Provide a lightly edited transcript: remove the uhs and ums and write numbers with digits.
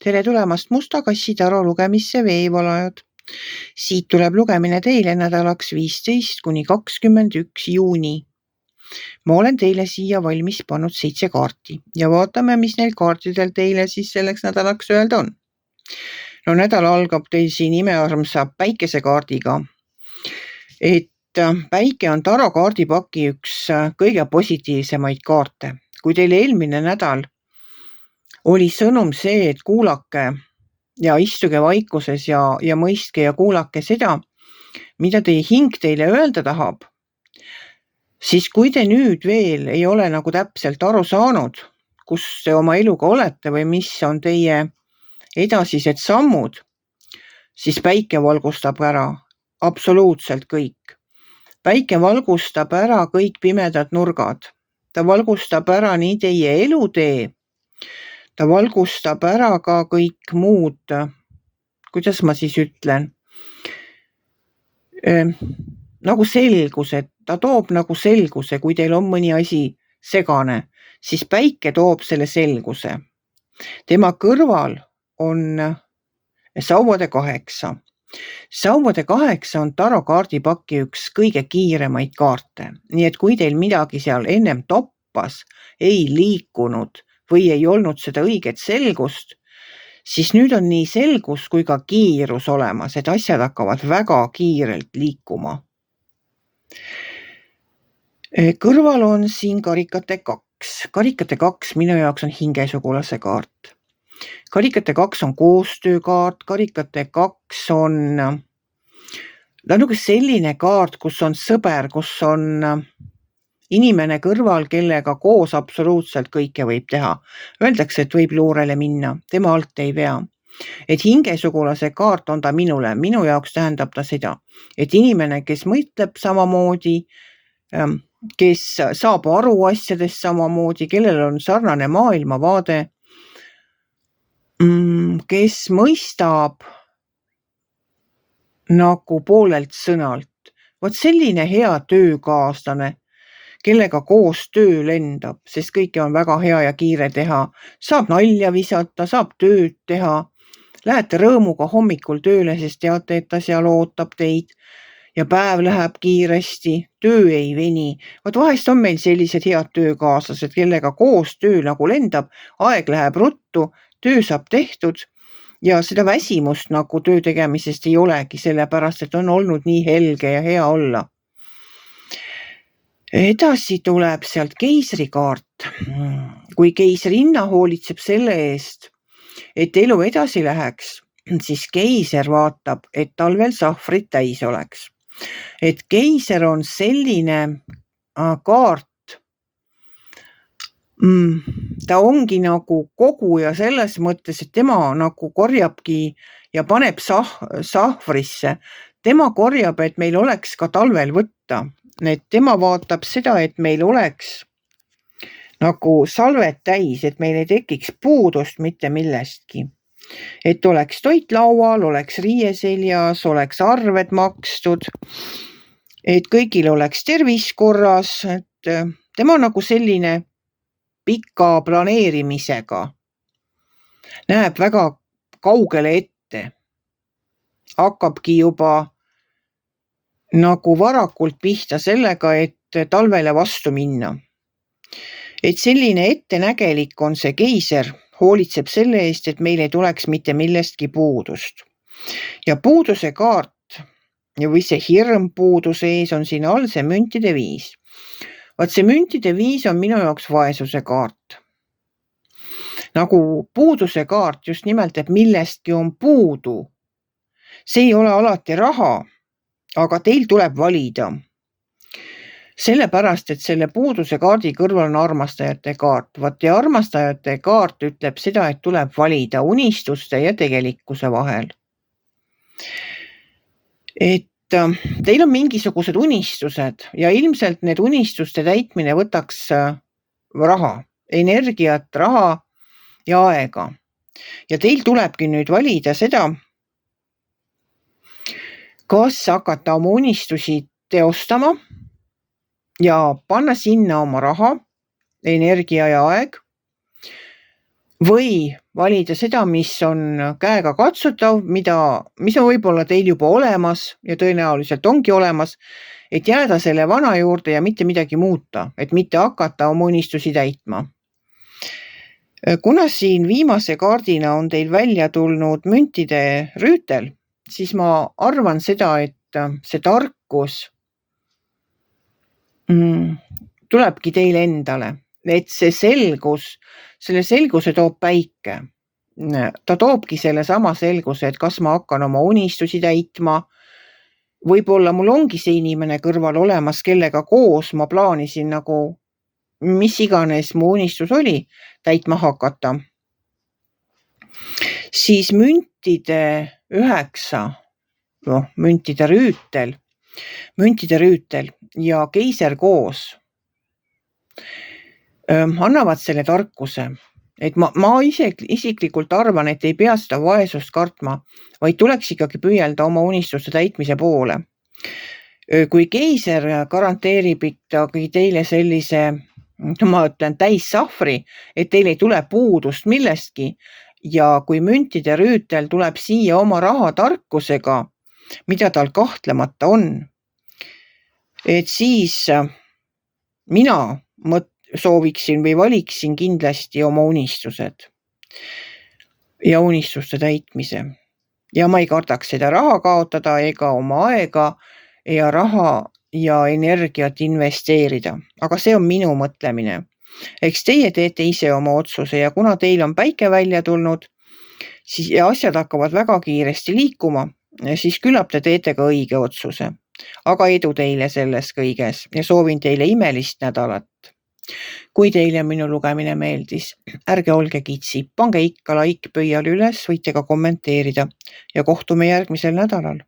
tere tulemast Musta kassi taro lugemisse veevalajad. Siit tuleb lugemine teile nädalaks 15 kuni 21 juuni. Ma olen teile siia valmis pannud 7 kaarti ja vaatame, mis neil kaartidel teile siis selleks nädalaks öelda on. No nädal algab teil siin imearmsa päikesekaardiga. Et päike on taro kaardipaki üks kõige positiivsemaid kaarte. Kui teil eelmine nädal oli sõnum see, et kuulake ja istuge vaikuses ja mõistke ja kuulake seda, mida teie hing teile öelda tahab, siis kui te nüüd veel ei ole nagu täpselt aru saanud, kus te oma eluga olete või mis on teie edasised sammud, siis päike valgustab ära absoluutselt kõik. Päike valgustab ära kõik pimedad nurgad. Ta valgustab ära nii teie elutee, ta valgustab ära ka kõik muud, kuidas ma siis ütlen, nagu selguse, ta toob nagu selguse, kui teil on mõni asi segane, siis päike toob selle selguse. Tema kõrval on Sauvade 8. Sauvade 8 on taro kaardipaki üks kõige kiiremaid kaarte, nii et kui teil midagi seal ennem toppas, ei liikunud või ei olnud seda õiget selgust, siis nüüd on nii selgus kui ka kiirus olemas, et asjad hakkavad väga kiirelt liikuma. Kõrval on siin karikate 2. Karikate 2 minu jaoks on hingesugulase kaart. Karikate 2 on koostöökaart, karikate 2 on nagu selline kaart, kus on sõber, kus on inimene kõrval, kellega koos absoluutselt kõike võib teha. Öeldakse, et võib luurele minna, tema alt ei vea. Et hingesugulase kaart on ta minule. Minu jaoks tähendab ta seda, et inimene, kes mõtleb samamoodi, kes saab aru asjadest samamoodi, kellel on sarnane maailmavaade, kes mõistab nagu poolelt sõnalt. Vot selline hea töökaaslane, kellega koos töö lendab, sest kõike on väga hea ja kiire teha. Saab nalja visata, saab tööd teha. Lähete rõõmuga hommikul tööle, sest teate, et ta seal ootab teid ja päev läheb kiiresti, töö ei veni. Vot vahest on meil sellised head töökaaslased, kellega koos töö nagu lendab, aeg läheb ruttu, töö saab tehtud ja seda väsimust nagu töö tegemisest ei olegi, sellepärast, et on olnud nii helge ja hea olla. Edasi tuleb sealt keisrikaart. Kui keisrinna hoolitseb selle eest, et elu edasi läheks, siis keiser vaatab, et talvel sahvrid täis oleks. Et keiser on selline kaart, ta ongi nagu koguja selles mõttes, et tema nagu korjabki ja paneb sahvrisse. Tema korjab, et meil oleks ka talvel võtta. Et tema vaatab seda, et meil oleks nagu salvet täis, et meil ei tekiks puudust mitte millestki. Et oleks toit laual, oleks riie seljas, oleks arved makstud, et kõigil oleks tervis korras, et tema nagu selline pika planeerimisega näeb väga kaugele ette. Hakkabki juba nagu varakult pihta sellega, et talvele vastu minna. Et selline ettenägelik on see keiser, hoolitseb selle eest, et meil ei tuleks mitte millestki puudust. Ja puuduse kaart või see hirm puuduse ees on siin all see müntide 5. Vaat see müntide 5 on minu jaoks vaesuse kaart. Nagu puuduse kaart just nimelt, et millestki on puudu. See ei ole alati raha, aga teil tuleb valida. Sellepärast, et selle puuduse kaardi kõrval on armastajate kaart. Vaat ja armastajate kaart ütleb seda, et tuleb valida unistuste ja tegelikkuse vahel. Et teil on mingisugused unistused ja ilmselt need unistuste täitmine võtaks raha, energiat, raha ja aega. Ja teil tulebki nüüd valida seda, kas hakata oma unistusi teostama ja panna sinna oma raha, energia ja aeg või valida seda, mis on käega katsutav, mis on võib-olla teil juba olemas ja tõenäoliselt ongi olemas, et jääda selle vana juurde ja mitte midagi muuta, et mitte hakata oma unistusi täitma. Kuna siin viimase kaardina on teil välja tulnud müntide rüütel, siis ma arvan seda, et see tarkus tulebki teile endale, et see selgus, selle selguse toob päike. Ta toobki selle sama selguse, et kas ma hakkan oma unistusi täitma. Võib-olla mul ongi see inimene kõrval olemas, kellega koos ma plaanisin nagu mis iganes mu unistus oli täitma hakata. Siis müntide 9, müntide rüütel ja keiser koos annavad selle tarkuse, et ma isiklikult arvan, et ei pea seda vaesust kartma, vaid tuleks ikkagi püüelda oma unistuste täitmise poole. Kui keiser garanteerib ikkagi teile sellise, ma ütlen, täis sahvri, et teil ei tule puudust millestki ja kui müntide rüütel tuleb siia oma rahatarkusega, mida tal kahtlemata on, et siis mina sooviksin või valiksin kindlasti oma unistused ja unistuste täitmise. Ja ma ei kardaks seda raha kaotada ega oma aega ja raha ja energiat investeerida. Aga see on minu mõtlemine. Eks teie teete ise oma otsuse ja kuna teil on päike välja tulnud, siis ja asjad hakkavad väga kiiresti liikuma, siis küllap te teete ka õige otsuse. Aga edu teile selles kõiges ja soovin teile imelist nädalat. Kui teile minu lugemine meeldis, ärge olge kitsi, pange ikka like pöial üles, võite ka kommenteerida ja kohtume järgmisel nädalal.